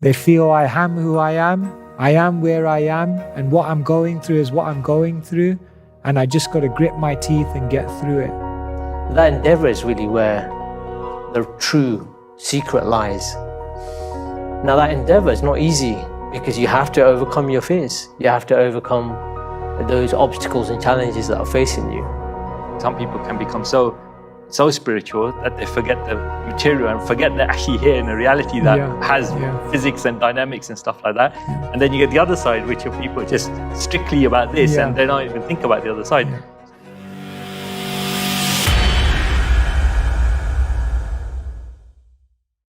They feel I am who I am where I am, and what I'm going through is what I'm going through, and I just got to grit my teeth and get through it. That endeavor is really where the true secret lies. Now that endeavor is not easy because you have to overcome your fears. You have to overcome those obstacles and challenges that are facing you. Some people can become so spiritual that they forget the material and forget they're actually here in a reality that has physics and dynamics and stuff like that. And then you get the other side, which are people just strictly about this and they don't even think about the other side.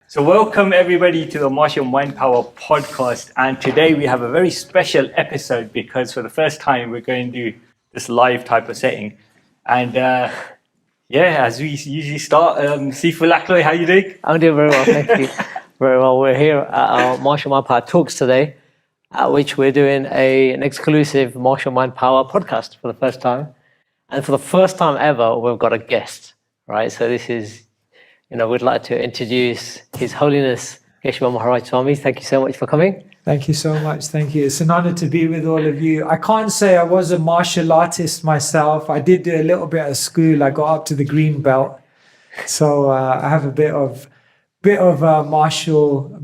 So welcome everybody to the Martial Mind Power podcast, and today we have a very special episode because for the first time we're going to do this live type of setting. And as we usually start, Sifu Lakloy, how you doing? I'm doing very well, thank you. Very well. We're here at our Martial Mind Power Talks today, at which we're doing an exclusive Martial Mind Power podcast for the first time. And for the first time ever, we've got a guest, right? So this is, we'd like to introduce His Holiness Keshava Swami. Thank you so much for coming. Thank you so much. Thank you. It's an honor to be with all of you. I can't say I was a martial artist myself. I did do a little bit of school. I got up to the green belt. So I have a bit of martial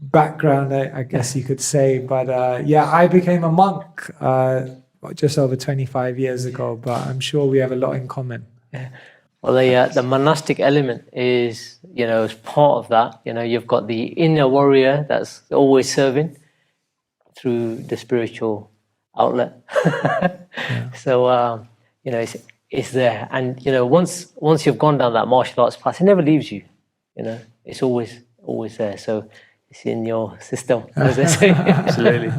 background, I guess you could say. But I became a monk just over 25 years ago, but I'm sure we have a lot in common. Yeah. Well, the monastic element is, as part of that. You've got the inner warrior that's always serving through the spiritual outlet. So, it's there. And, once you've gone down that martial arts path, it never leaves you. It's always there. So it's in your system, as they say. Absolutely.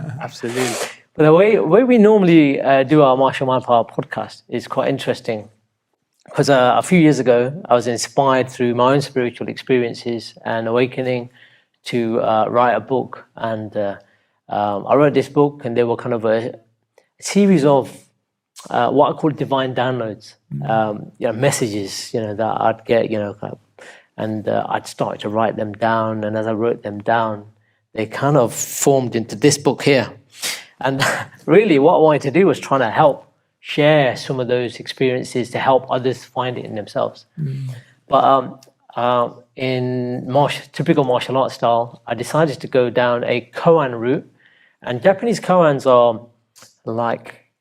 But the way we normally do our Martial Mind Power podcast is quite interesting. Because a few years ago, I was inspired through my own spiritual experiences and awakening to write a book. And I wrote this book, and there were kind of a series of what I call divine downloads, messages, that I'd get, and I'd start to write them down. And as I wrote them down, they kind of formed into this book here. And really what I wanted to do was trying to help share some of those experiences to help others find it in themselves. But in typical martial arts style, I decided to go down a koan route. And Japanese koans are like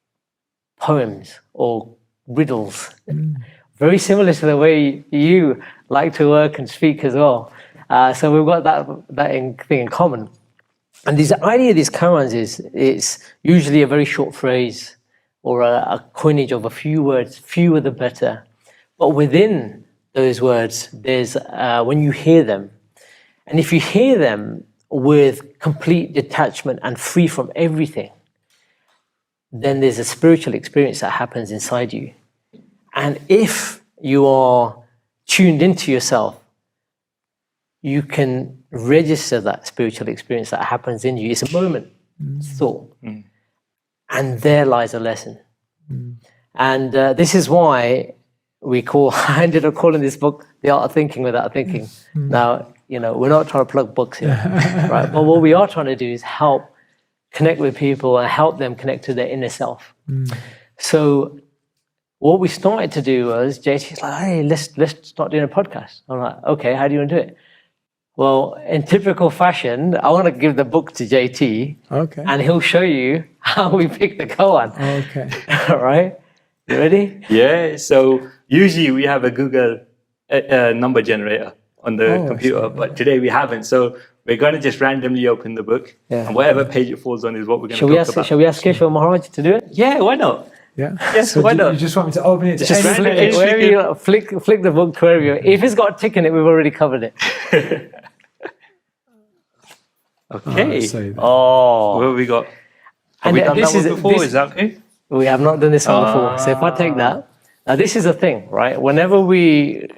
poems or riddles, very similar to the way you like to work and speak as well. So we've got that thing in common. And this idea of these koans is it's usually a very short phrase or a coinage of a few words, fewer the better. But within those words, there's when you hear them, and if you hear them with complete detachment and free from everything, then there's a spiritual experience that happens inside you. And if you are tuned into yourself, you can register that spiritual experience that happens in you. It's a moment, thought. And there lies a lesson. And this is why I ended up calling this book The Art of Thinking Without Thinking. Now, we're not trying to plug books here, right? But what we are trying to do is help connect with people and help them connect to their inner self. So what we started to do was, JT's like, hey, let's start doing a podcast. I'm like, okay, how do you want to do it? Well, in typical fashion, I want to give the book to JT, and he'll show you how we pick the koan. All right? You ready? Yeah, so usually we have a Google number generator on the computer, but today we haven't. So we're going to just randomly open the book, and whatever page it falls on is what we're going to talk about. Shall we ask Keshava Maharaj to do it? Yeah, why not? Yeah. Yes, so why not? You just want me to open it to just flick the book to wherever you. If it's got a tick in it, we've already covered it. Okay. What have we got? Have we done that one before? Is that okay? We have not done this one before. So if I take that, now this is a thing, right? Whenever we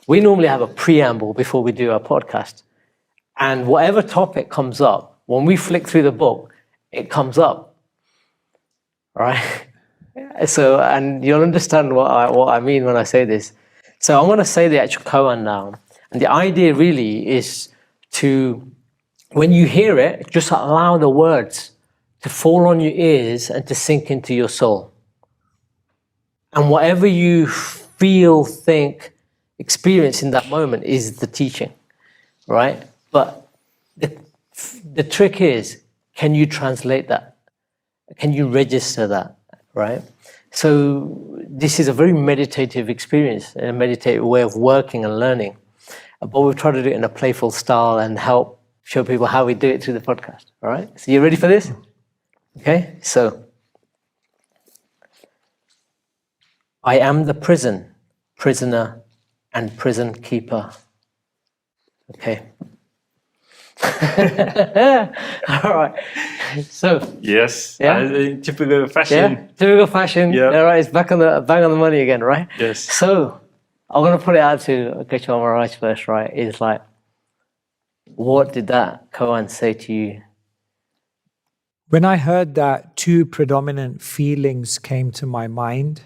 normally have a preamble before we do our podcast, and whatever topic comes up, when we flick through the book, it comes up, right? So, and you'll understand what I mean when I say this. So I'm going to say the actual koan now. And the idea really is to when you hear it, just allow the words to fall on your ears and to sink into your soul. And whatever you feel, think, experience in that moment is the teaching, right? But the trick is, can you translate that? Can you register that, right? So this is a very meditative experience, a meditative way of working and learning. But we've tried to do it in a playful style and help show people how we do it through the podcast, all right? So you ready for this? Okay, so I am the prison, prisoner, and prison keeper. Okay. All right. So Yes. Yeah? In typical fashion. yeah, typical fashion. Yeah. All right, it's back on the money again, right? Yes. So I'm gonna put it out to Keshava Maharaj first, right? It's like, what did that koan say to you? When I heard that, two predominant feelings came to my mind,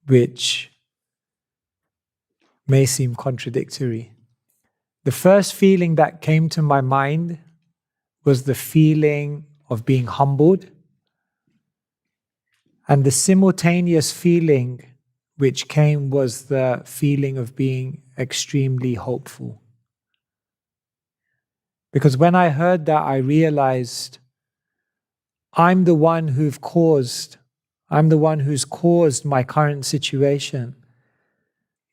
which may seem contradictory. The first feeling that came to my mind was the feeling of being humbled, and the simultaneous feeling which came was the feeling of being extremely hopeful. Because when I heard that, I realized I'm the one who's caused my current situation.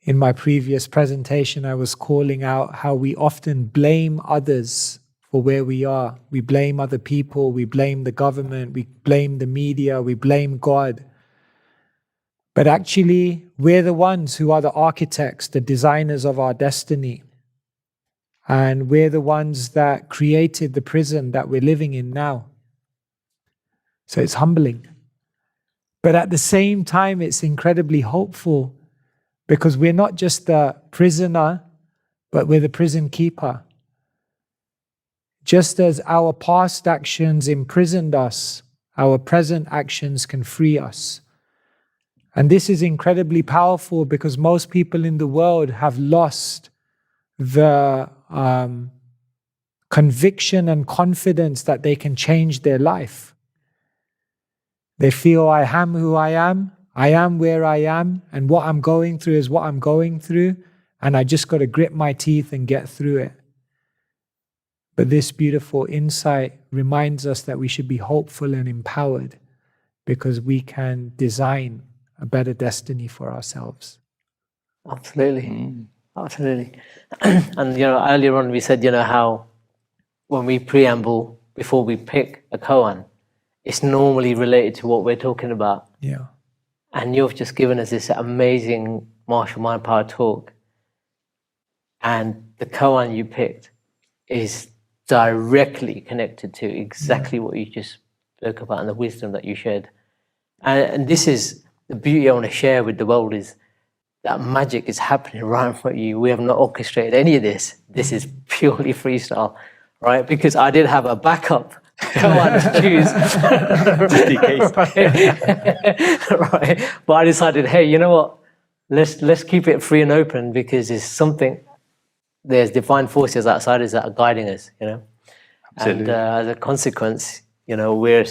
In my previous presentation, I was calling out how we often blame others for where we are. We blame other people, we blame the government, we blame the media, we blame God. But actually, we're the ones who are the architects, the designers of our destiny. And we're the ones that created the prison that we're living in now. So it's humbling. But at the same time, it's incredibly hopeful, because we're not just the prisoner, but we're the prison keeper. Just as our past actions imprisoned us, our present actions can free us. And this is incredibly powerful, because most people in the world have lost the conviction and confidence that they can change their life. They feel, I am who I am where I am, and what I'm going through is what I'm going through, and I just got to grit my teeth and get through it. But this beautiful insight reminds us that we should be hopeful and empowered, because we can design a better destiny for ourselves. Absolutely. Absolutely. And, earlier on we said, how when we preamble, before we pick a koan, it's normally related to what we're talking about. Yeah. And you've just given us this amazing martial mind power talk. And the koan you picked is directly connected to exactly what you just spoke about and the wisdom that you shared. And this is the beauty I want to share with the world, is that magic is happening right in front of you. We have not orchestrated any of this. This is purely freestyle, right? Because I did have a backup koan to choose. Just in case. Right. But I decided, hey, you know what? Let's keep it free and open, because there's divine forces outside us that are guiding us, Absolutely. And as a consequence, we're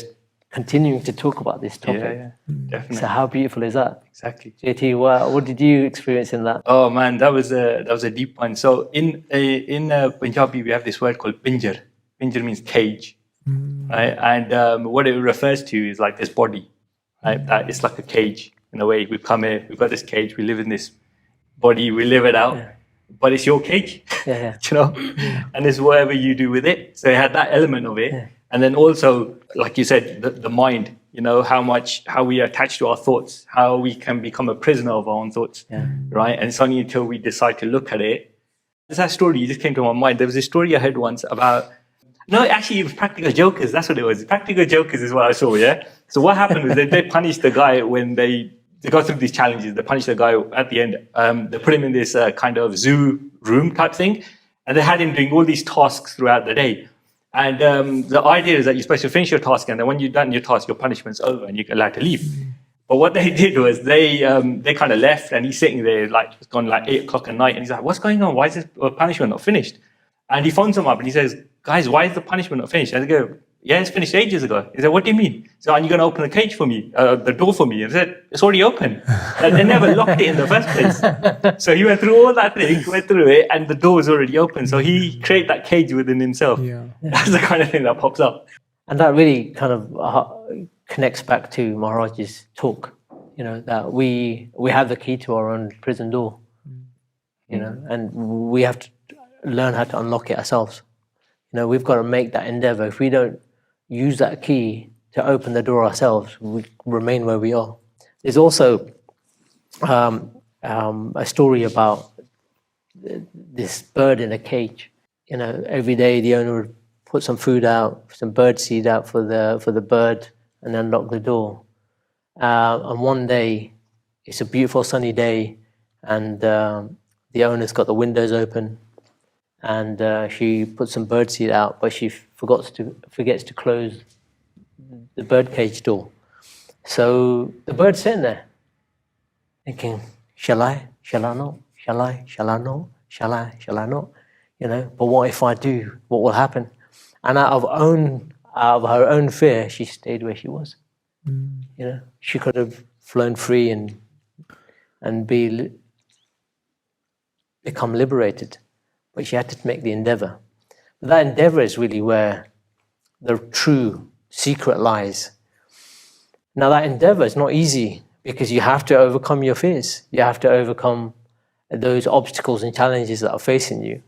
continuing to talk about this topic. Yeah, definitely. So how beautiful is that? Exactly. JT, what did you experience in that? Oh man, that was a deep one. So in Punjabi, we have this word called pinjar. Pinjar means cage, right? And what it refers to is like this body, right? That it's like a cage in a way. We've come here, we've got this cage, we live in this body, we live it out, but it's your cage, Yeah. and it's whatever you do with it. So it had that element of it, and then also, like you said, the mind. How we attach to our thoughts, how we can become a prisoner of our own thoughts, right? And it's only until we decide to look at it. There's that story, it just came to my mind. There was a story I heard once about, no, actually it was Practical Jokers, that's what it was. Practical Jokers is what I saw, yeah? So what happened was they punished the guy when they got through these challenges. They punished the guy at the end. They put him in this kind of zoo room type thing, and they had him doing all these tasks throughout the day. And the idea is that you're supposed to finish your task, and then when you're done your task, your punishment's over and you're allowed to leave. But what they did was they kind of left, and he's sitting there like it's gone like 8 o'clock at night, and he's like, "What's going on? Why is this punishment not finished?" And he phones them up and he says, guys, why is the punishment not finished? And they go, yeah, it's finished ages ago. He said, what do you mean? So, are you going to open the cage for me, the door for me? And they said, it's already open. And they never locked it in the first place. So he went through all that thing, went through it, and the door was already open. So he created that cage within himself. Yeah. That's the kind of thing that pops up. And that really kind of connects back to Maharaj's talk, that we have the key to our own prison door, and we have to learn how to unlock it ourselves. We've got to make that endeavor. If we don't use that key to open the door ourselves, we remain where we are. There's also a story about this bird in a cage. Every day the owner would put some food out, some bird seed out for the bird, and then lock the door. And one day, it's a beautiful sunny day, and the owner's got the windows open, and she puts some bird seed out, but she forgets to close the bird cage door. So the bird's sitting there, thinking, shall I? Shall I not? Shall I? Shall I not? Shall I? Shall I not? But what if I do? What will happen? And out of her own fear, she stayed where she was. She could have flown free and become liberated, but she had to make the endeavor. But that endeavor is really where the true secret lies. Now, that endeavor is not easy because you have to overcome your fears. You have to overcome those obstacles and challenges that are facing you.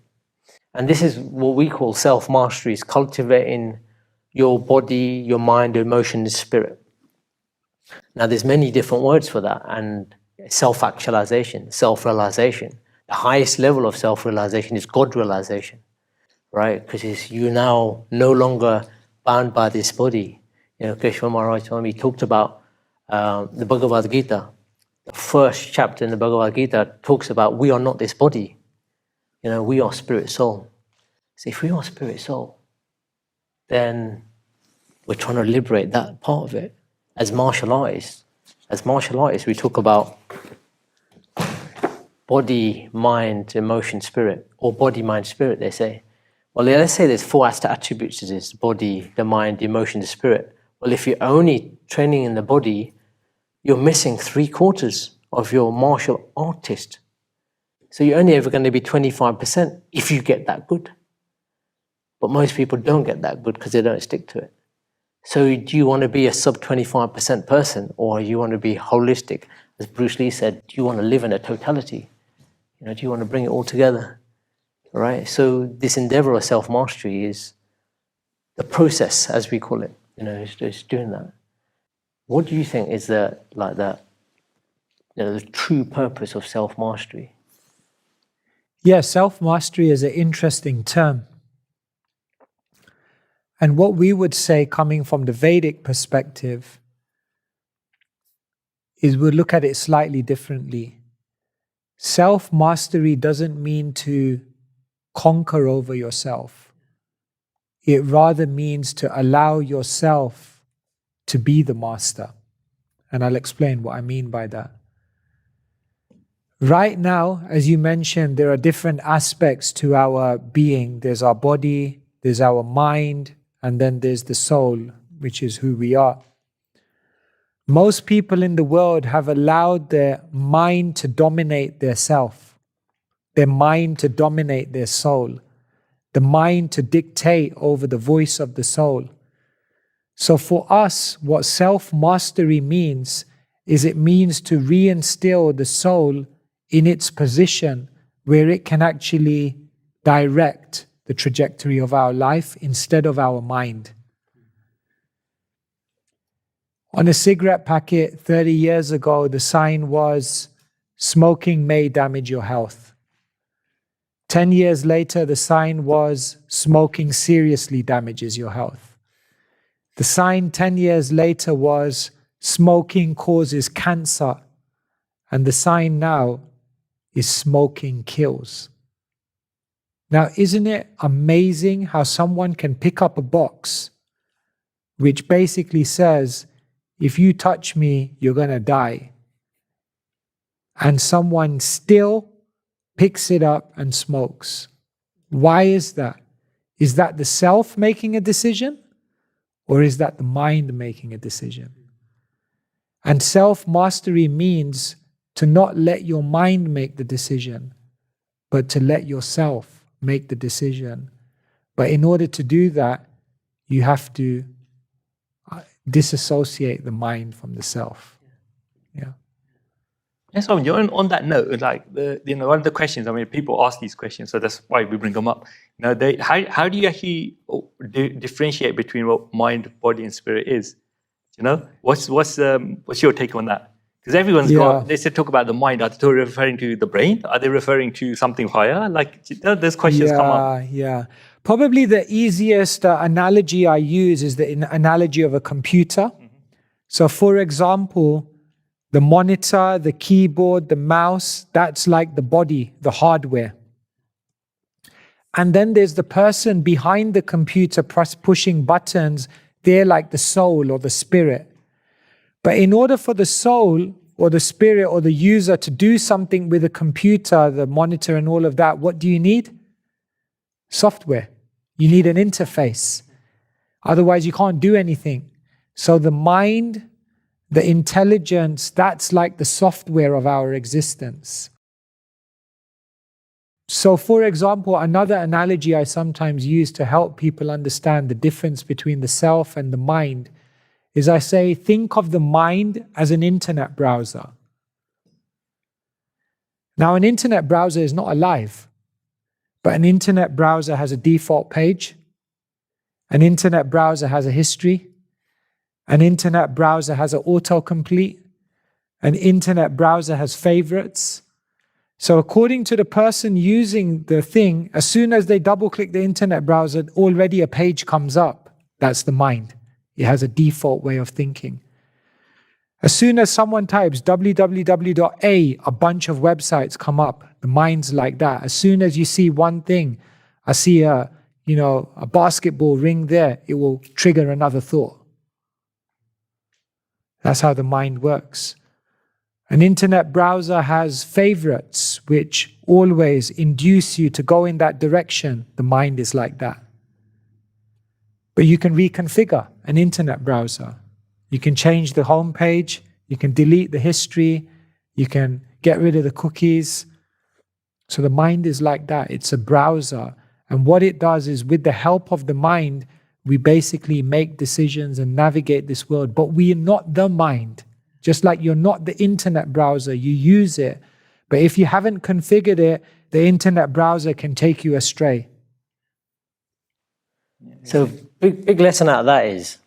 And this is what we call self-mastery, is cultivating your body, your mind, your emotion, and spirit. Now, there's many different words for that, and self-actualization, self-realization. The highest level of self-realization is God-realization, right? Because you're now no longer bound by this body. Keshava Swami talked about the Bhagavad Gita. The first chapter in the Bhagavad Gita talks about we are not this body. We are spirit soul. So if we are spirit soul, then we're trying to liberate that part of it. As martial artists, we talk about body, mind, emotion, spirit, or body, mind, spirit, they say. Well, let's say there's 4 attributes to this: body, the mind, the emotion, the spirit. Well, if you're only training in the body, you're missing 3/4 of your martial artist. So you're only ever going to be 25% if you get that good. But most people don't get that good because they don't stick to it. So do you want to be a sub 25% person, or you want to be holistic? As Bruce Lee said, do you want to live in a totality? Do you want to bring it all together? All right. So this endeavor of self-mastery is the process, as we call it. It's doing that. What do you think is the true purpose of self-mastery? Yeah, self-mastery is an interesting term. And what we would say, coming from the Vedic perspective, is we'll look at it slightly differently. Self-mastery doesn't mean to conquer over yourself. It rather means to allow yourself to be the master. And I'll explain what I mean by that. Right now, as you mentioned, there are different aspects to our being. There's our body, there's our mind, and then there's the soul, which is who we are. Most people in the world have allowed their mind to dominate their self, their mind to dominate their soul, the mind to dictate over the voice of the soul. So for us, what self-mastery means is it means to reinstill the soul in its position where it can actually direct the trajectory of our life instead of our mind. On a cigarette packet 30 years ago, the sign was, smoking may damage your health. 10 years later, the sign was, smoking seriously damages your health. The sign 10 years later was, smoking causes cancer. And the sign now is, smoking kills. Now, isn't it amazing how someone can pick up a box which basically says, if you touch me, you're going to die. And someone still picks it up and smokes. Why is that? Is that the self making a decision? Or is that the mind making a decision? And self-mastery means to not let your mind make the decision, but to let yourself make the decision. But in order to do that, you have to disassociate the mind from the self. Yeah. Yes, so on that note, like one of the questions, I mean, people ask these questions, so that's why we bring them up. How do you actually differentiate between what mind, body, and spirit is? What's your take on that? Because everyone's got, they said talk about the mind. Are they referring to the brain? Are they referring to something higher? Like those questions come up. Yeah. Probably the easiest analogy I use is the analogy of a computer. So for example, the monitor, the keyboard, the mouse, that's like the body, the hardware. And then there's the person behind the computer pushing buttons. They're like the soul or the spirit. But in order for the soul or the spirit or the user to do something with the computer, the monitor and all of that, what do you need? Software. You need an interface. Otherwise, you can't do anything. So the mind, the intelligence, that's like the software of our existence. So for example, another analogy I sometimes use to help people understand the difference between the self and the mind is I say, think of the mind as an internet browser. Now, an internet browser is not alive, but an internet browser has a default page. An internet browser has a history. An internet browser has an autocomplete. An internet browser has favorites. So according to the person using the thing, as soon as they double-click the internet browser, already a page comes up. That's the mind. It has a default way of thinking. As soon as someone types www.a, a bunch of websites come up. The mind's like that. As soon as you see one thing, I see a basketball ring there, it will trigger another thought. That's how the mind works. An internet browser has favorites, which always induce you to go in that direction. The mind is like that. But you can reconfigure an internet browser. You can change the home page. You can delete the history. You can get rid of the cookies. So the mind is like that. It's a browser. And what it does is, with the help of the mind, we basically make decisions and navigate this world. But we are not the mind. Just like you're not the internet browser, you use it. But if you haven't configured it, the internet browser can take you astray. So big lesson out of that is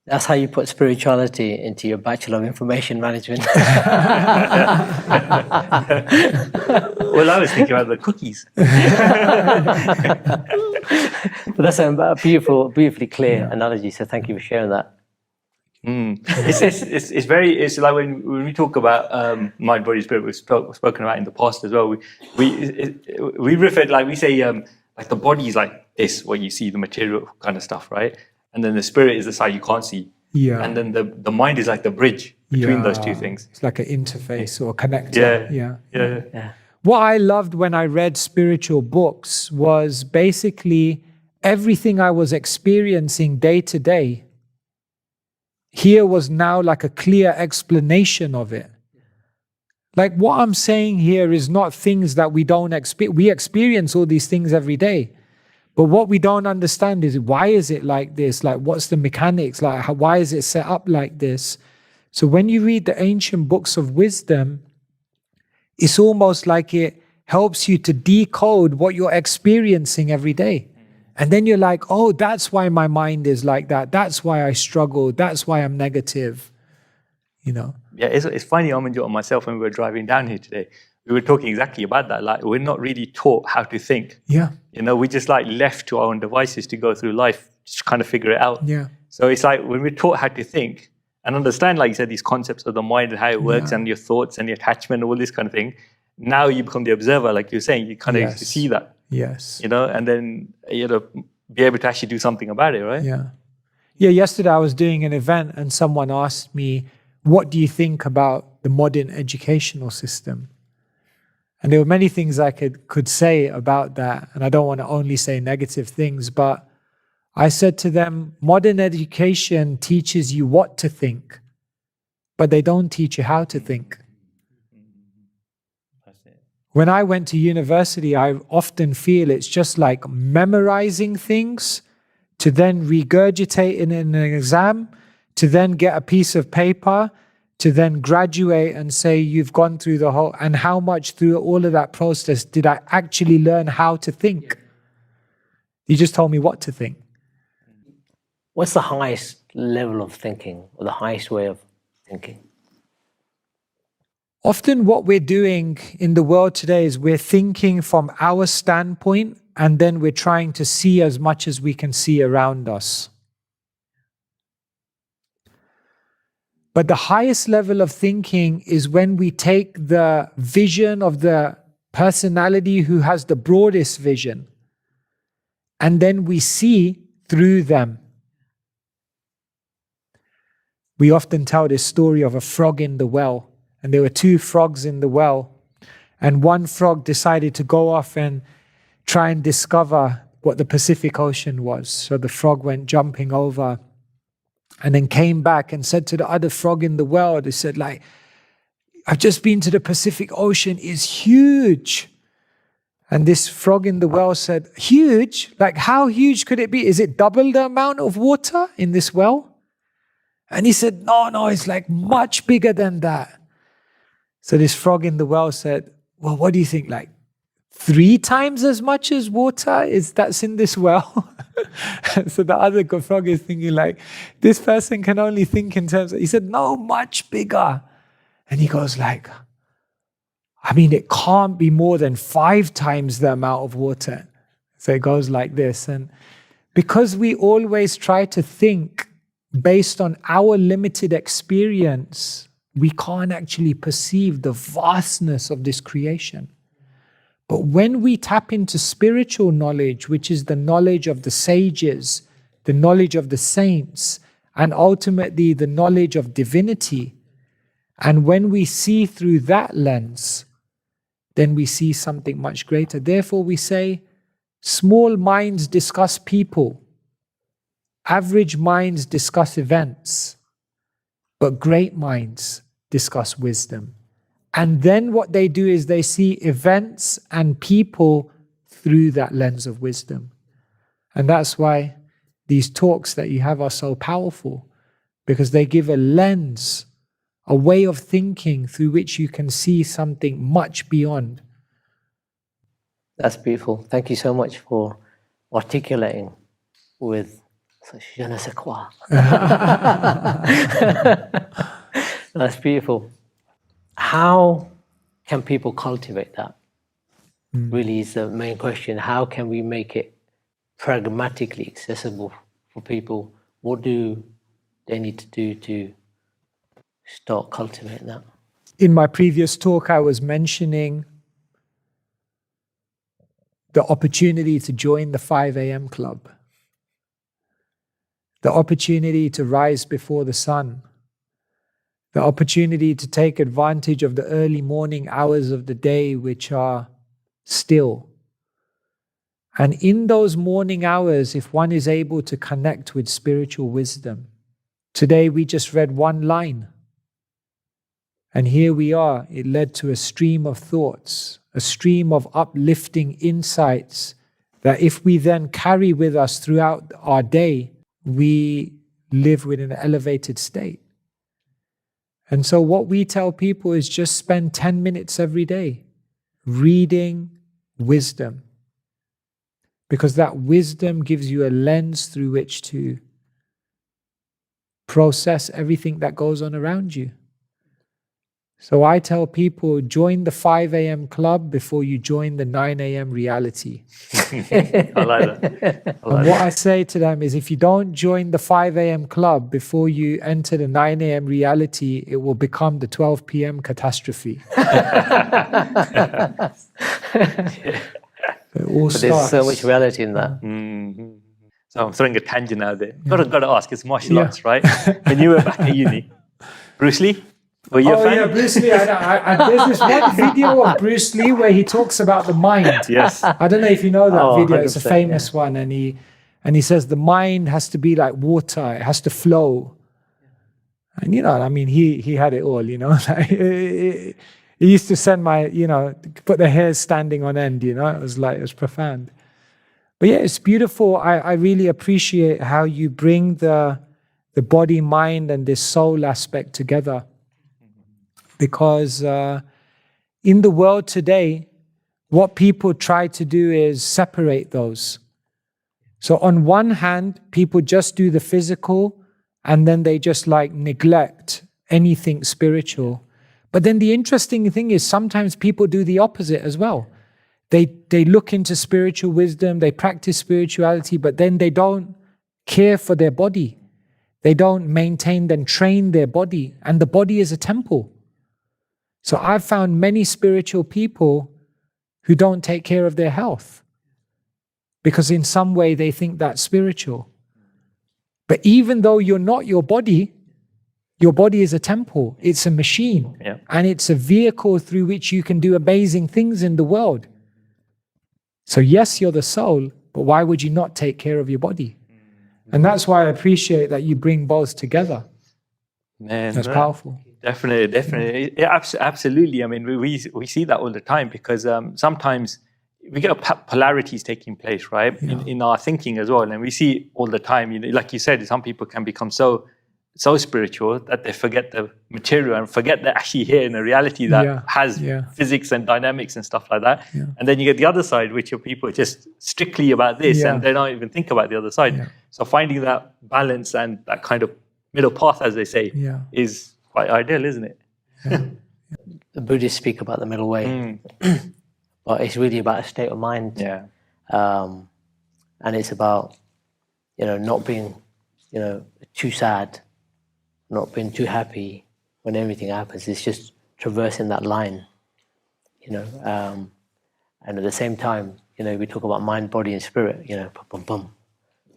that's how you put spirituality into your Bachelor of Information Management. Well, I was thinking about the cookies. But that's a beautifully clear analogy. So thank you for sharing that. It's like when we talk about mind, body, spirit. We've spoken about in the past as well. We refer, like we say, like the body is like this, what you see, the material kind of stuff, right? And then the spirit is the side you can't see. Yeah. And then the mind is like the bridge between those two things. It's like an interface or a connector. Yeah. What I loved when I read spiritual books was basically everything I was experiencing day to day. Here was now like a clear explanation of it. Like what I'm saying here is not things that we don't experience. We experience all these things every day. But what we don't understand is, why is it like this? Like, what's the mechanics? Like, why is it set up like this? So when you read the ancient books of wisdom, it's almost like it helps you to decode what you're experiencing every day. And then you're like, oh, that's why my mind is like that. That's why I struggle. That's why I'm negative. Yeah, it's funny, Amanjot and myself, when we were driving down here today, we were talking exactly about that. Like, we're not really taught how to think. Yeah. We just like left to our own devices to go through life, just kind of figure it out. Yeah. So it's like when we're taught how to think and understand, like you said, these concepts of the mind and how it works and your thoughts and your attachment, all this kind of thing. Now you become the observer, like you're saying, you kind of see that. Yes. And then, be able to actually do something about it, right? Yeah. Yeah, yesterday I was doing an event and someone asked me, what do you think about the modern educational system? And there were many things I could say about that. And I don't want to only say negative things, but I said to them, modern education teaches you what to think, but they don't teach you how to think. When I went to university, I often feel it's just like memorizing things to then regurgitate in an exam, to then get a piece of paper, to then graduate and say you've gone through the whole, and how much through all of that process did I actually learn how to think? You just told me what to think. What's the highest level of thinking, or the highest way of thinking? Often what we're doing in the world today is we're thinking from our standpoint, and then we're trying to see as much as we can see around us. But the highest level of thinking is when we take the vision of the personality who has the broadest vision, and then we see through them. We often tell this story of a frog in the well. And there were two frogs in the well. And one frog decided to go off and try and discover what the Pacific Ocean was. So the frog went jumping over and then came back and said to the other frog in the well, they said, like, I've just been to the Pacific Ocean, it's huge. And this frog in the well said, huge? Like, how huge could it be? Is it double the amount of water in this well? And he said, no, it's like much bigger than that. So this frog in the well said, well, what do you think? Like 3 times as much as water that's in this well? So the other frog is thinking like, this person can only think in terms of, he said, no, much bigger. And he goes like, I mean, it can't be more than 5 times the amount of water. So it goes like this. And because we always try to think based on our limited experience, we can't actually perceive the vastness of this creation. But when we tap into spiritual knowledge, which is the knowledge of the sages, the knowledge of the saints, and ultimately the knowledge of divinity, and when we see through that lens, then we see something much greater. Therefore, we say, small minds discuss people, average minds discuss events, but great minds discuss wisdom. And then what they do is they see events and people through that lens of wisdom. And that's why these talks that you have are so powerful, because they give a lens, a way of thinking through which you can see something much beyond. That's beautiful. Thank you so much for articulating with such je ne sais quoi. That's beautiful. How can people cultivate that? Really is the main question. How can we make it pragmatically accessible for people? What do they need to do to start cultivating that? In my previous talk, I was mentioning the opportunity to join the 5 a.m. club, the opportunity to rise before the sun, the opportunity to take advantage of the early morning hours of the day, which are still. And in those morning hours, if one is able to connect with spiritual wisdom, today we just read one line. And here we are, it led to a stream of thoughts, a stream of uplifting insights that if we then carry with us throughout our day, we live with an elevated state. And so what we tell people is just spend 10 minutes every day reading wisdom, because that wisdom gives you a lens through which to process everything that goes on around you. So I tell people, join the 5 a.m. club before you join the 9 a.m. reality. I like that. And what I say to them is, if you don't join the 5 a.m. club before you enter the 9 a.m. reality, it will become the 12 p.m. catastrophe. It all But there's so starts. much reality in that. So I'm throwing a tangent out there. Got to ask, it's martial arts, right? When you were back at uni, Bruce Lee? Were you a Oh fan? yeah, Bruce Lee. There's this one video of Bruce Lee where he talks about the mind. Yes. I don't know if you know that Oh, video. It's a 100%, famous one, and he says the mind has to be like water; it has to flow. And I mean, he had it all. Like, he used to send put the hairs standing on end. It was profound. But yeah, it's beautiful. I really appreciate how you bring the body, mind, and this soul aspect together. Because in the world today, what people try to do is separate those. So on one hand, people just do the physical, and then they just neglect anything spiritual. But then the interesting thing is sometimes people do the opposite as well. They look into spiritual wisdom, they practice spirituality, but then they don't care for their body. They don't maintain and train their body, and the body is a temple. So I've found many spiritual people who don't take care of their health because in some way they think that's spiritual. But even though you're not your body is a temple, it's a machine, and it's a vehicle through which you can do amazing things in the world. So yes, you're the soul, but why would you not take care of your body? And that's why I appreciate that you bring both together. Man, that's powerful. Definitely. Yeah, absolutely. I mean, we see that all the time because sometimes we get polarities taking place, right, in our thinking as well. And we see all the time, like you said, some people can become so spiritual that they forget the material and forget they're actually here in a reality that has physics and dynamics and stuff like that. And then you get the other side, which are people just strictly about this and they don't even think about the other side. So finding that balance and that kind of middle path, as they say, is quite ideal, isn't it? The Buddhists speak about the middle way, but it's really about a state of mind. And it's about, not being, too sad, not being too happy when everything happens. It's just traversing that line, and at the same time, we talk about mind, body, and spirit,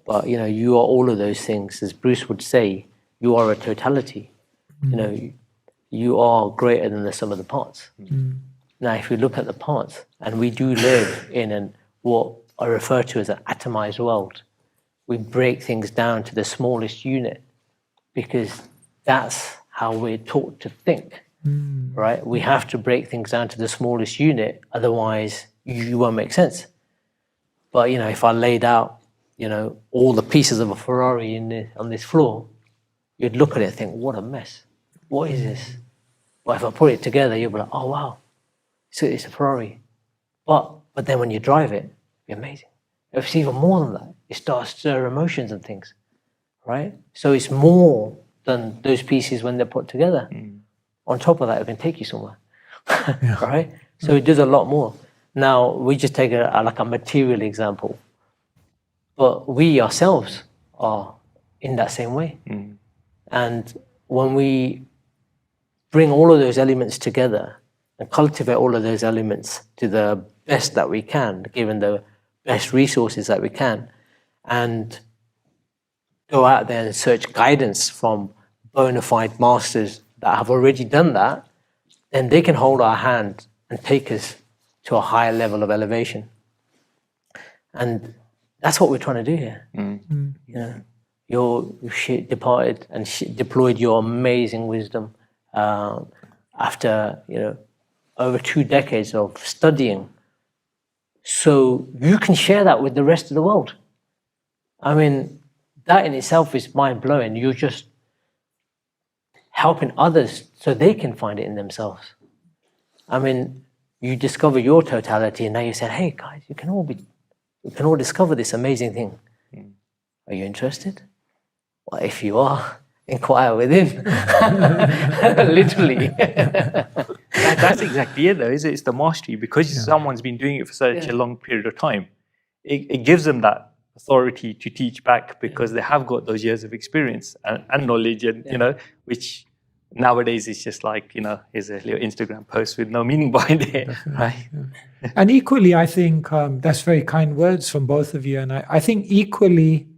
but you are all of those things. As Bruce would say, you are a totality. You are greater than the sum of the parts. Now, if we look at the parts, and we do live in what I refer to as an atomized world, we break things down to the smallest unit because that's how we're taught to think, right? We have to break things down to the smallest unit, otherwise you won't make sense. But, if I laid out, all the pieces of a Ferrari on this floor, you'd look at it and think, what a mess. What is this? But if I put it together, you'll be like, oh, wow, it's a Ferrari. But then when you drive it, it'll be amazing. If it's even more than that, it starts to stir emotions and things, right? So it's more than those pieces when they're put together. On top of that, it can take you somewhere, right? So it does a lot more. Now, we just take a material example, but we ourselves are in that same way. And when we bring all of those elements together and cultivate all of those elements to the best that we can, given the best resources that we can, and go out there and search guidance from bona fide masters that have already done that, then they can hold our hand and take us to a higher level of elevation. And that's what we're trying to do here. You departed and deployed your amazing wisdom after over 2 decades of studying, so you can share that with the rest of the world. I mean, that in itself is mind-blowing. You're just helping others so they can find it in themselves. I mean, you discover your totality, and now you said, hey guys, we can all discover this amazing thing. Are you interested? Well, if you are, inquire within. Literally. That's exactly it, though, is it? It's the mastery. Because someone's been doing it for such a long period of time, it gives them that authority to teach back because they have got those years of experience and knowledge, and which nowadays is just like, is a little Instagram post with no meaning behind it, right? And equally, I think that's very kind words from both of you. And I think equally,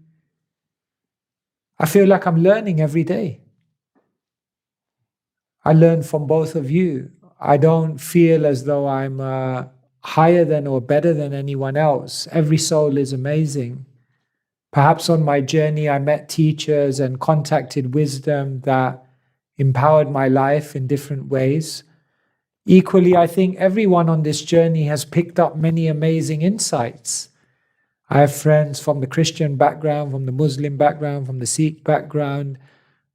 I feel like I'm learning every day. I learn from both of you. I don't feel as though I'm higher than or better than anyone else. Every soul is amazing. Perhaps on my journey, I met teachers and contacted wisdom that empowered my life in different ways. Equally, I think everyone on this journey has picked up many amazing insights. I have friends from the Christian background, from the Muslim background, from the Sikh background,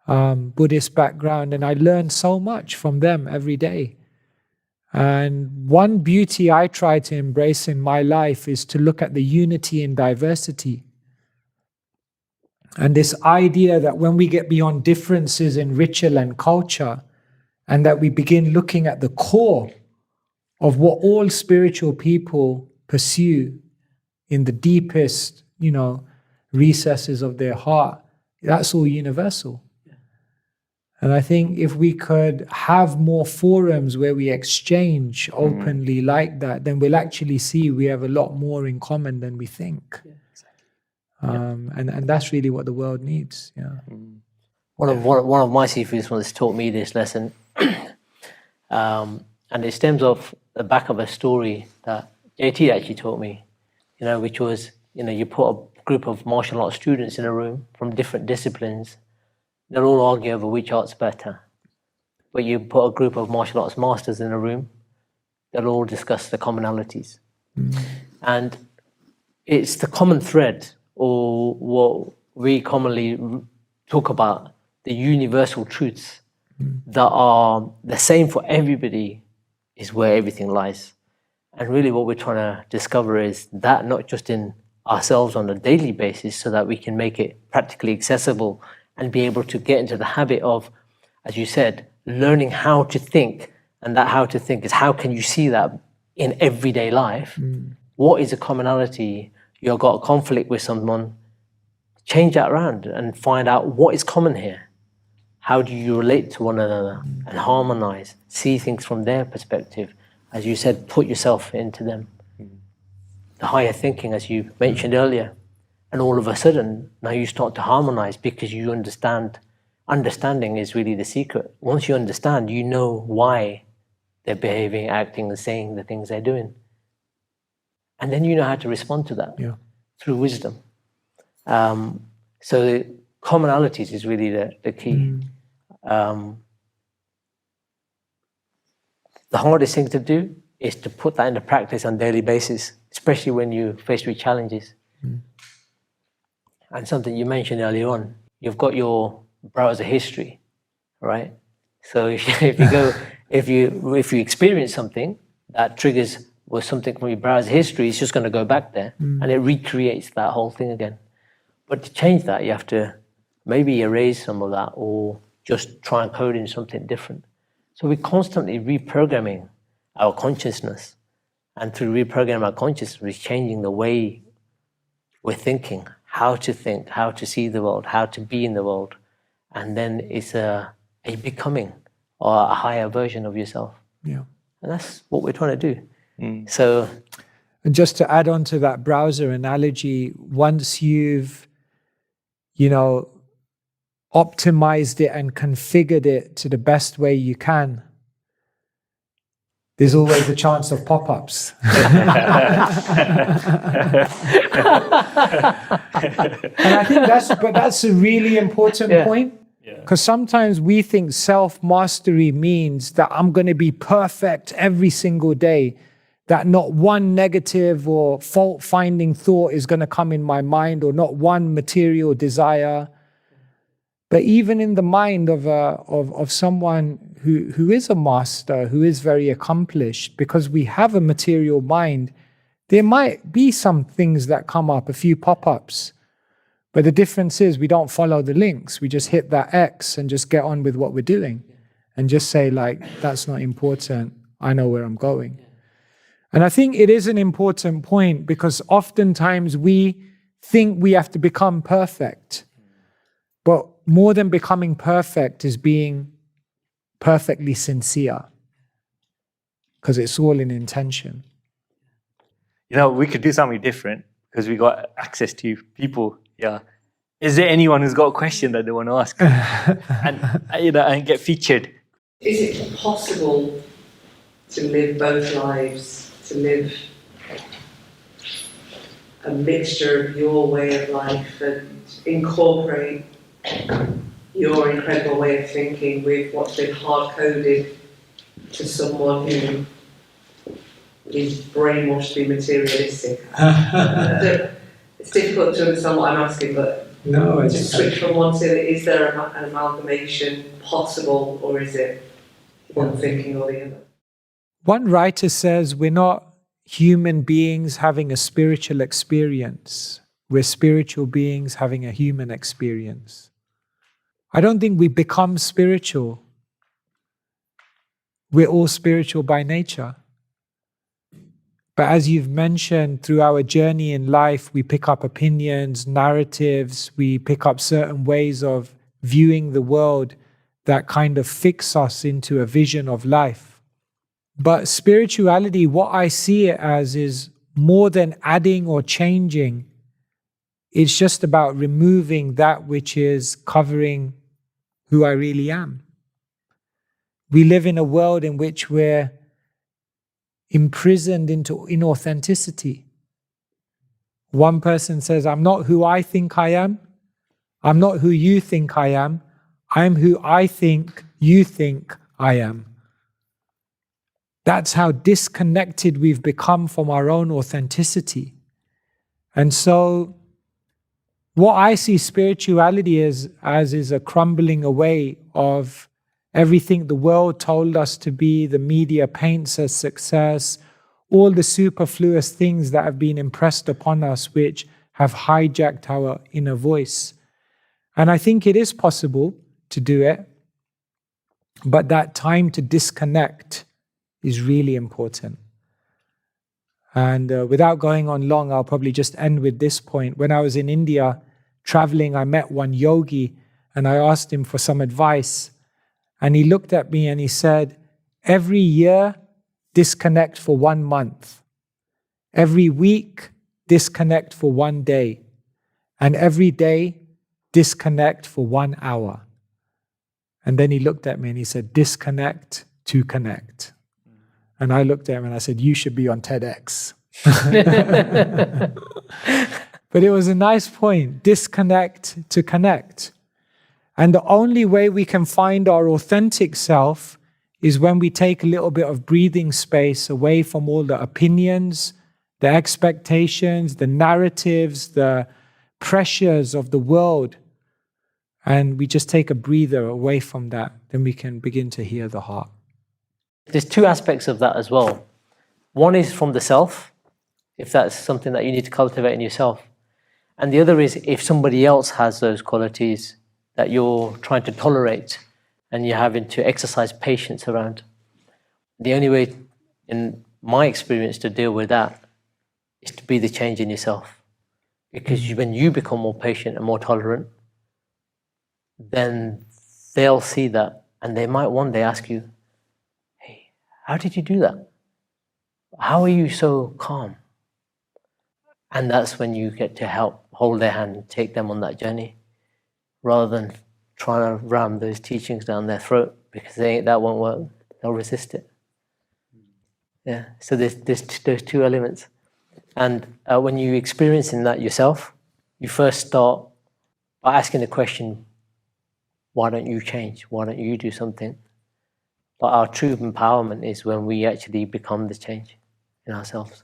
Buddhist background, and I learn so much from them every day. And one beauty I try to embrace in my life is to look at the unity in diversity. And this idea that when we get beyond differences in ritual and culture, and that we begin looking at the core of what all spiritual people pursue in the deepest, recesses of their heart, that's all universal. And I think if we could have more forums where we exchange openly like that, then we'll actually see we have a lot more in common than we think. Yeah, exactly. And that's really what the world needs. Yeah. One of my seafood ones taught me this lesson, and it stems off the back of a story that JT actually taught me. Which was you put a group of martial arts students in a room from different disciplines. They'll all argue over which art's better. But you put a group of martial arts masters in a room, they'll all discuss the commonalities. And it's the common thread, or what we commonly talk about, the universal truths that are the same for everybody, is where everything lies. And really what we're trying to discover is that not just in ourselves on a daily basis, so that we can make it practically accessible and be able to get into the habit of, as you said, learning how to think. And that how to think is, how can you see that in everyday life? What is a commonality? You've got a conflict with someone, change that around and find out what is common here. How do you relate to one another and harmonize, see things from their perspective? As you said, put yourself into them. The higher thinking, as you mentioned earlier. And all of a sudden, now you start to harmonize because you understand. Understanding is really the secret. Once you understand, you know why they're behaving, acting, and saying the things they're doing. And then you know how to respond to that through wisdom. So commonalities is really the key. The hardest thing to do is to put that into practice on a daily basis, especially when you're faced with challenges. And something you mentioned earlier on, you've got your browser history, right? So if you experience something that triggers was something from your browser history, it's just going to go back there and it recreates that whole thing again. But to change that, you have to maybe erase some of that or just try and code in something different. So we're constantly reprogramming our consciousness. And through reprogramming our consciousness, we're changing the way we're thinking, how to think, how to see the world, how to be in the world. And then it's a becoming or a higher version of yourself. Yeah. And that's what we're trying to do. So, and just to add on to that browser analogy, once you've, optimized it and configured it to the best way you can, there's always a chance of pop-ups. And I think that's a really important point. Because sometimes we think self-mastery means that I'm going to be perfect every single day, that not one negative or fault-finding thought is going to come in my mind, or not one material desire. But even in the mind of someone who is a master, who is very accomplished, because we have a material mind, there might be some things that come up, a few pop-ups. But the difference is we don't follow the links. We just hit that X and just get on with what we're doing and just say, like, that's not important. I know where I'm going. And I think it is an important point, because oftentimes we think we have to become perfect. But more than becoming perfect is being perfectly sincere, because it's all in intention. We could do something different because we got access to people. Yeah. Is there anyone who's got a question that they want to ask and get featured? Is it possible to live both lives, to live a mixture of your way of life and incorporate your incredible way of thinking with what's been hard-coded to someone who is brainwashed to be materialistic? It's difficult to understand what I'm asking, but No, to switch from one to the other, is there an amalgamation possible, or is it one thinking or the other? one writer says we're not human beings having a spiritual experience. We're spiritual beings having a human experience. I don't think we become spiritual. We're all spiritual by nature. But as you've mentioned, through our journey in life, we pick up opinions, narratives, we pick up certain ways of viewing the world that kind of fix us into a vision of life. But spirituality, what I see it as, is more than adding or changing. It's just about removing that which is covering who I really am. We live in a world in which we're imprisoned into inauthenticity. One person says, I'm not who I think I am. I'm not who you think I am. I'm who I think you think I am. That's how disconnected we've become from our own authenticity. And so what I see spirituality as is a crumbling away of everything the world told us to be, the media paints as success, all the superfluous things that have been impressed upon us, which have hijacked our inner voice. And I think it is possible to do it, but that time to disconnect is really important. And without going on long, I'll probably just end with this point. When I was in India traveling, I met one yogi and I asked him for some advice. And he looked at me and he said, every year, disconnect for 1 month. Every week, disconnect for 1 day. And every day, disconnect for 1 hour. And then he looked at me and he said, disconnect to connect. And I looked at him and I said, you should be on TEDx. But it was a nice point, disconnect to connect. And the only way we can find our authentic self is when we take a little bit of breathing space away from all the opinions, the expectations, the narratives, the pressures of the world. And we just take a breather away from that. Then we can begin to hear the heart. There's two aspects of that as well. One is from the self, if that's something that you need to cultivate in yourself. And the other is if somebody else has those qualities that you're trying to tolerate and you're having to exercise patience around. The only way, in my experience, to deal with that is to be the change in yourself. Because when you become more patient and more tolerant, then they'll see that and they might one day ask you, hey, how did you do that? How are you so calm? And that's when you get to help hold their hand and take them on that journey, rather than trying to ram those teachings down their throat, because that won't work. They'll resist it. Yeah. So there's those two elements. And when you're experiencing that yourself, you first start by asking the question, why don't you change? Why don't you do something? But our true empowerment is when we actually become the change in ourselves.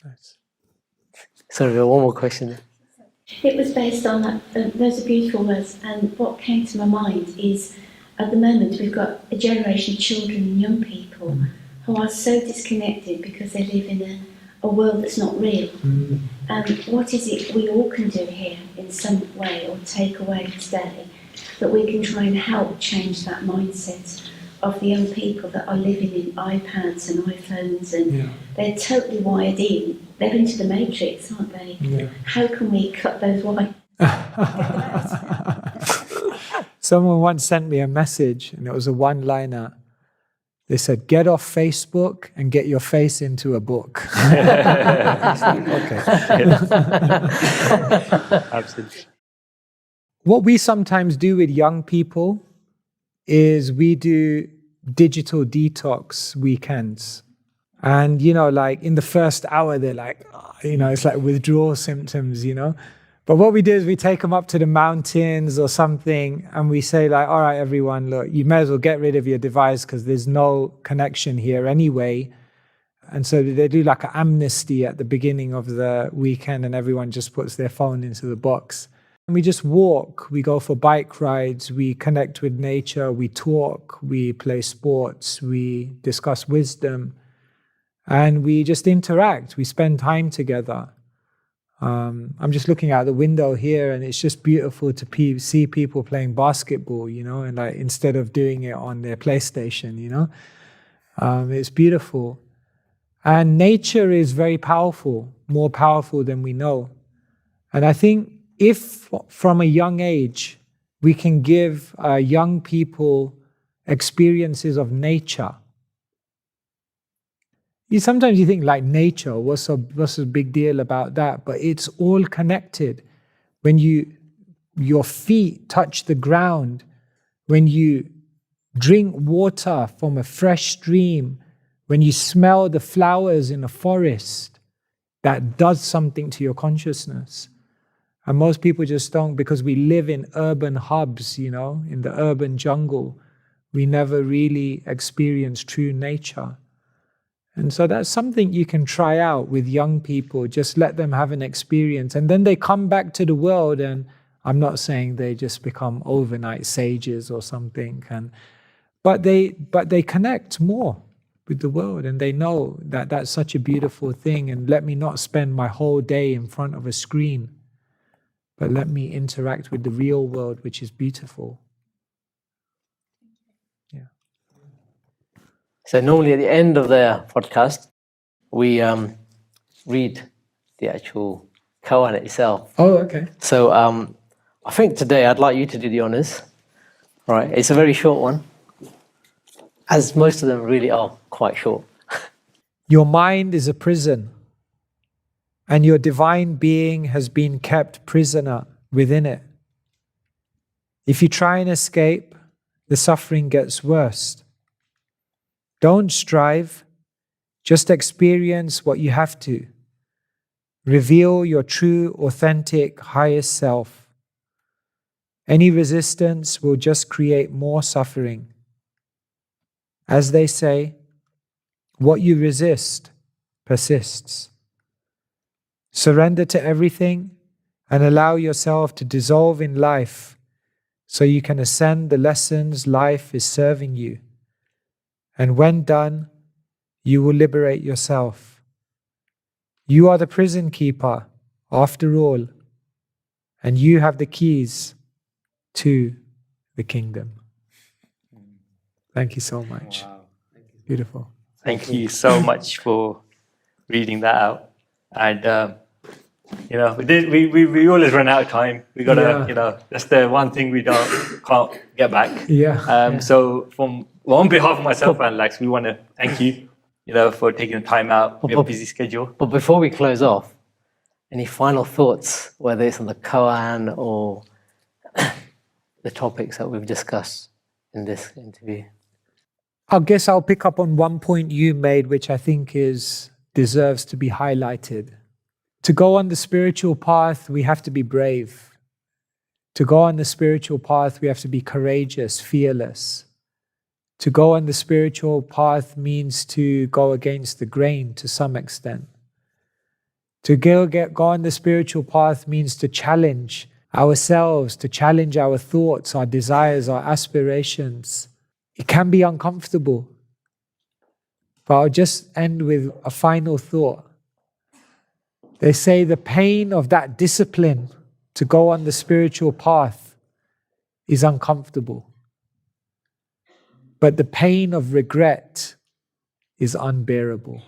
Nice. Sorry, one more question. It was based on that, those are beautiful words, and what came to my mind is, at the moment we've got a generation of children and young people who are so disconnected because they live in a world that's not real. And what is it we all can do here in some way, or take away today, that we can try and help change that mindset of the young people that are living in iPads and iPhones, and they're totally wired in. They're into the matrix, aren't they? Yeah. How can we cut those wires? Someone once sent me a message, and it was a one-liner. They said, get off Facebook and get your face into a book. Okay. Absolutely. What we sometimes do with young people is we do digital detox weekends. And, like in the first hour, they're like, it's like withdrawal symptoms, But what we do is we take them up to the mountains or something, and we say like, all right, everyone, look, you may as well get rid of your device because there's no connection here anyway. And so they do like an amnesty at the beginning of the weekend, and everyone just puts their phone into the box. And we just walk, we go for bike rides, we connect with nature, we talk, we play sports, we discuss wisdom, and we just interact, we spend time together. I'm just looking out the window here, and it's just beautiful to see people playing basketball, and like instead of doing it on their PlayStation, it's beautiful. And nature is very powerful, more powerful than we know. And I think if from a young age we can give young people experiences of nature, sometimes you think like nature, what's a big deal about that? But it's all connected. When your feet touch the ground, when you drink water from a fresh stream, when you smell the flowers in a forest, that does something to your consciousness. And most people just don't, because we live in urban hubs, in the urban jungle. We never really experience true nature. And so that's something you can try out with young people. Just let them have an experience. And then they come back to the world, and I'm not saying they just become overnight sages or something. But they connect more with the world, and they know that that's such a beautiful thing. And let me not spend my whole day in front of a screen, but let me interact with the real world, which is beautiful. Yeah. So normally at the end of the podcast, we read the actual koan itself. Oh, okay. So I think today I'd like you to do the honors. All right, it's a very short one, as most of them really are quite short. Your mind is a prison, and your divine being has been kept prisoner within it. If you try and escape, the suffering gets worse. Don't strive, just experience what you have to. Reveal your true, authentic, highest self. Any resistance will just create more suffering. As they say, what you resist persists. Surrender to everything and allow yourself to dissolve in life so you can ascend the lessons life is serving you. And when done, you will liberate yourself. You are the prison keeper, after all, and you have the keys to the kingdom. Thank you so much. Wow. Beautiful. Thank you so much for reading that out. And we always run out of time. We gotta, that's the one thing we can't get back. Yeah. So on behalf of myself and Lex, we want to thank you, for taking the time out. We have a busy schedule. But before we close off, any final thoughts, whether it's on the koan or the topics that we've discussed in this interview? I guess I'll pick up on one point you made, which I think deserves to be highlighted. To go on the spiritual path, we have to be brave. To go on the spiritual path, we have to be courageous, fearless. To go on the spiritual path means to go against the grain to some extent. To go on the spiritual path means to challenge ourselves, to challenge our thoughts, our desires, our aspirations. It can be uncomfortable. But I'll just end with a final thought. They say the pain of that discipline to go on the spiritual path is uncomfortable. But the pain of regret is unbearable.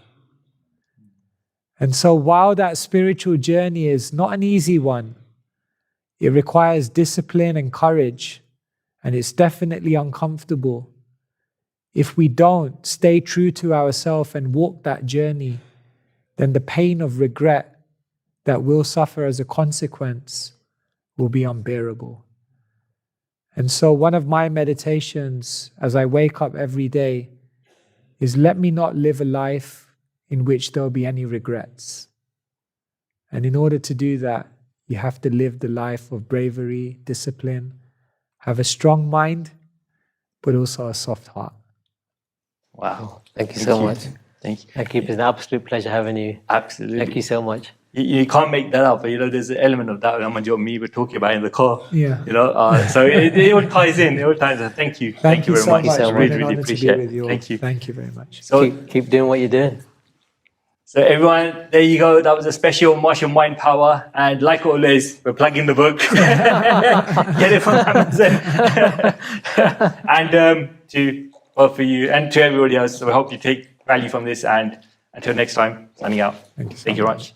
And so while that spiritual journey is not an easy one, it requires discipline and courage, and it's definitely uncomfortable. If we don't stay true to ourselves and walk that journey, then the pain of regret that we'll suffer as a consequence will be unbearable. And so one of my meditations as I wake up every day is let me not live a life in which there'll be any regrets. And in order to do that, you have to live the life of bravery, discipline, have a strong mind, but also a soft heart. Wow. Thank you so much. Thank you. Thank you. It's an absolute pleasure having you. Absolutely. Thank you so much. You can't make that up. There's an element of that Amanjo and me were talking about in the car. Yeah. So it all ties in. It all ties in. Thank you. Thank you very so much. much. so It's been much. an Really honor to be appreciate with you all. it. Thank you. Thank you very much. So, Keep doing what you're doing. so everyone, there you go. That was a special Martial Mind Power. And like always, we're plugging the book. Get it from Amazon. And for you and to everybody else, we hope you take value from this. And until next time, signing out. Thank you so Thank you very much.